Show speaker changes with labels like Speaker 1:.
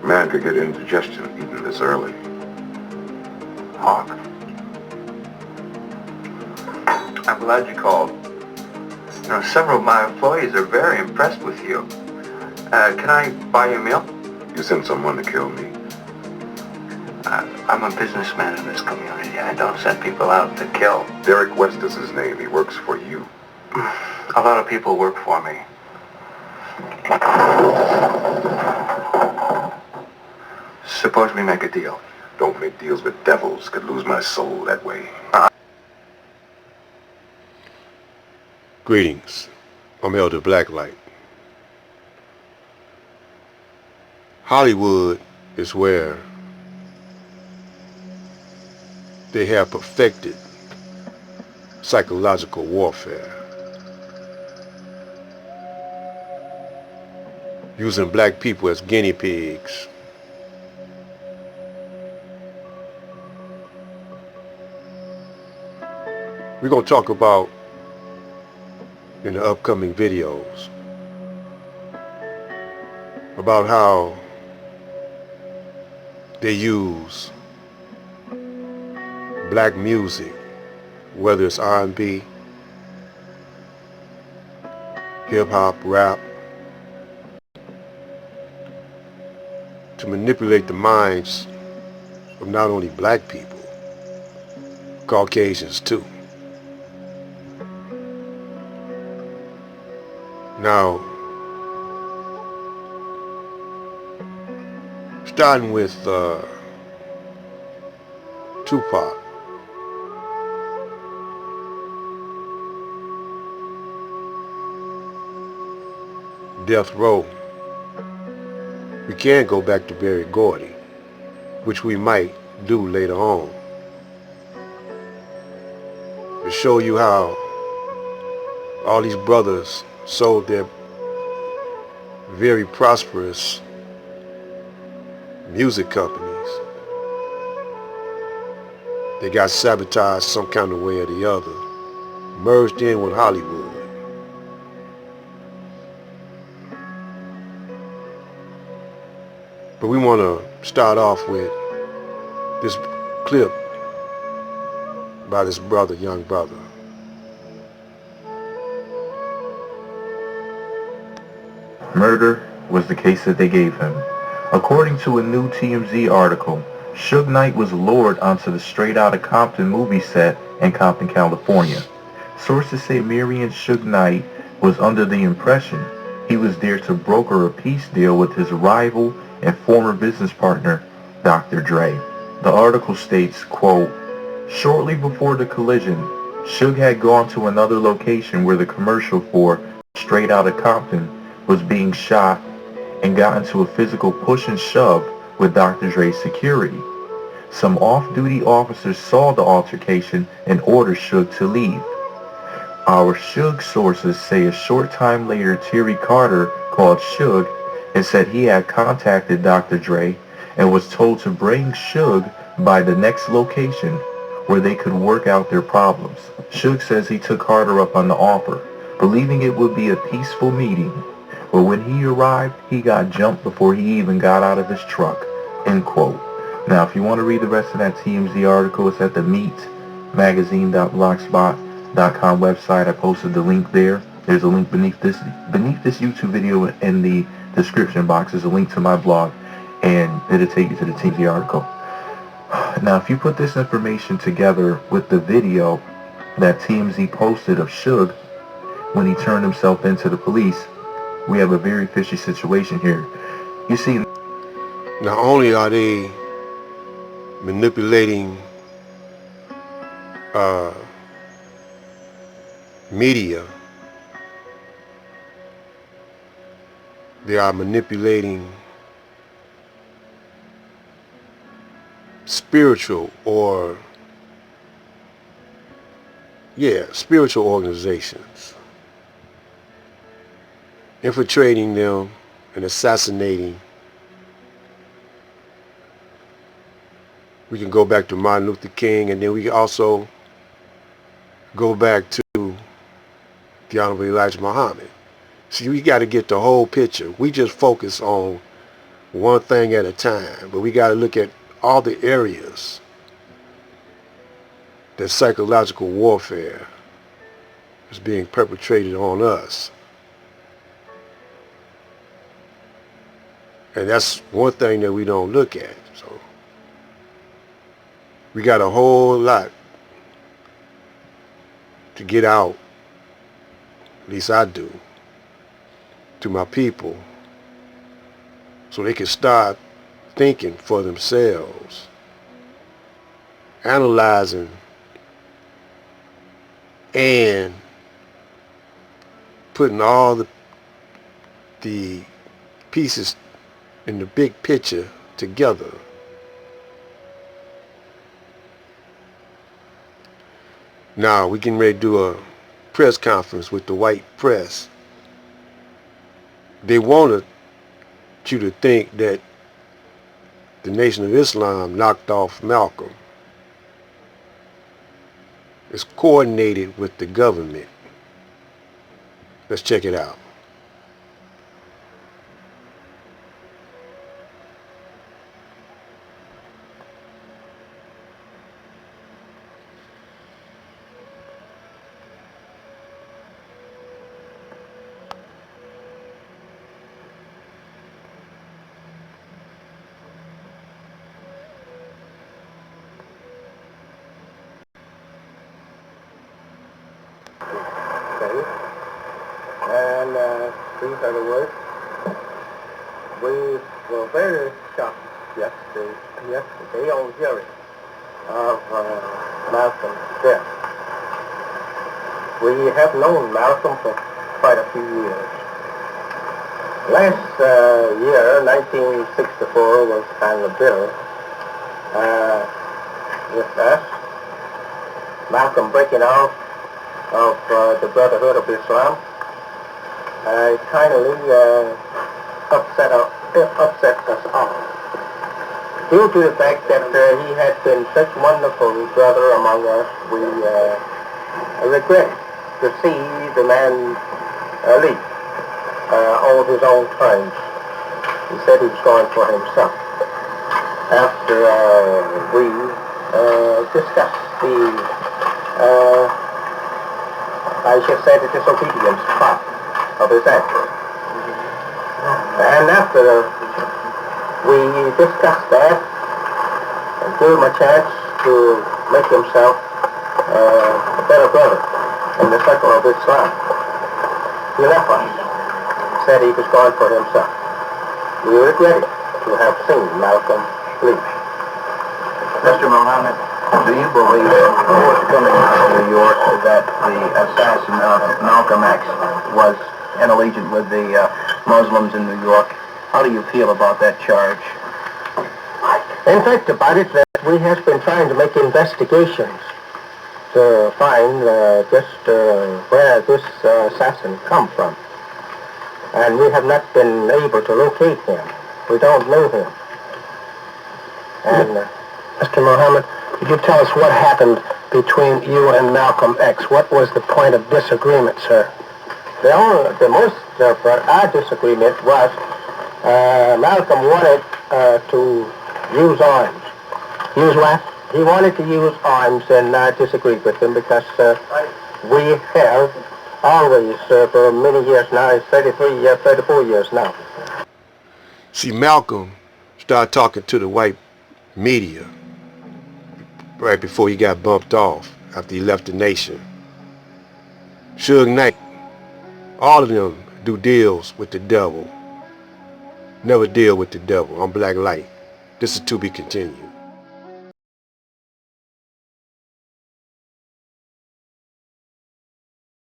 Speaker 1: Man could get indigestion eating this early.
Speaker 2: Hawk, I'm glad you called. You know, several of my employees are very impressed with you. Can I buy you a meal?
Speaker 1: You sent someone to kill me.
Speaker 2: I'm a businessman in this community. I don't send people out to kill.
Speaker 1: Derek West is his name. He works for you.
Speaker 2: A lot of people work for me. Suppose we make a deal.
Speaker 1: Don't make deals with devils. Could lose my soul that way.
Speaker 3: Greetings. I'm Elder Blacklight. Hollywood is where they have perfected psychological warfare, using black people as guinea pigs. We're going to talk about in the upcoming videos about how they use black music, whether it's R&B, hip-hop, rap, to manipulate the minds of not only black people, Caucasians too. Now, starting with Tupac. Death Row. We can go back to Berry Gordy, which we might do later on, to show you how all these brothers sold their very prosperous music companies. They got sabotaged some kind of way or the other, merged in with Hollywood. But we want to start off with this clip by this brother, young brother.
Speaker 4: Murder was the case that they gave him. According to a new TMZ article, Suge Knight was lured onto the Straight Outta Compton movie set in Compton, California. Sources say Marion Suge Knight was under the impression he was there to broker a peace deal with his rival and former business partner, Dr. Dre. The article states, quote, "Shortly before the collision, Suge had gone to another location where the commercial for Straight Outta Compton was being shot and got into a physical push and shove with Dr. Dre's security. Some off-duty officers saw the altercation and ordered Suge to leave. Our Suge sources say a short time later Terry Carter called Suge and said he had contacted Dr. Dre and was told to bring Suge by the next location where they could work out their problems. Suge says he took Carter up on the offer, believing it would be a peaceful meeting. But when he arrived, he got jumped before he even got out of his truck." End quote. Now, if you want to read the rest of that TMZ article, it's at the meetmagazine.blogspot.com website. I posted the link there. There's a link beneath this YouTube video in the description box. There's a link to my blog, and it'll take you to the TMZ article. Now, if you put this information together with the video that TMZ posted of Suge when he turned himself into the police, we have a very fishy situation here. You see,
Speaker 3: not only are they manipulating media, they are manipulating spiritual spiritual organizations, infiltrating them and assassinating. We can go back to Martin Luther King, and then we can also go back to the Honorable Elijah Muhammad. See, we got to get the whole picture. We just focus on one thing at a time, but we got to look at all the areas that psychological warfare is being perpetrated on us. And that's one thing that we don't look at. So we got a whole lot to get out, at least I do, to my people, so they can start thinking for themselves, analyzing, and putting all the pieces in the big picture together. Now we getting ready to do a press conference with the white press. They wanted you to think that the Nation of Islam knocked off Malcolm. It's coordinated with the government. Let's check it out.
Speaker 5: And these are the words. We were very shocked yesterday on hearing of Malcolm's death. We have known Malcolm for quite a few years. Last year, 1964, was kind of bitter with us. Malcolm breaking out of the Brotherhood of Islam. It kindly upset us all, due to the fact that he had been such a wonderful brother among us. We regret to see the man leave all his own terms. He said he was going for himself. After we discussed the, I should say, the disobedience part of his actions. And after we discussed that and gave him a chance to make himself a better brother in the circle of Islam, he left us, said he was going for himself. We regretted to have seen Malcolm leave.
Speaker 2: Mr. Muhammad, do you believe coming out of New York that the assassin of Malcolm X was in allegiance with the Muslims in New York? How do you feel about that charge?
Speaker 5: In fact about it, that we have been trying to make investigations to find just where this assassin come from. And we have not been able to locate him. We don't know him. And Mr. Muhammad, could you tell us what happened between you and Malcolm X? What was the point of disagreement, sir? The most of our disagreement was Malcolm wanted to use arms. Use what? He wanted to use arms, and I disagreed with him because we have always, for many years now, it's 34 years now.
Speaker 3: See, Malcolm started talking to the white media right before he got bumped off after he left the nation. Suge Knight, all of them do deals with the devil. Never deal with the devil. I'm Black Light. This is to be continued.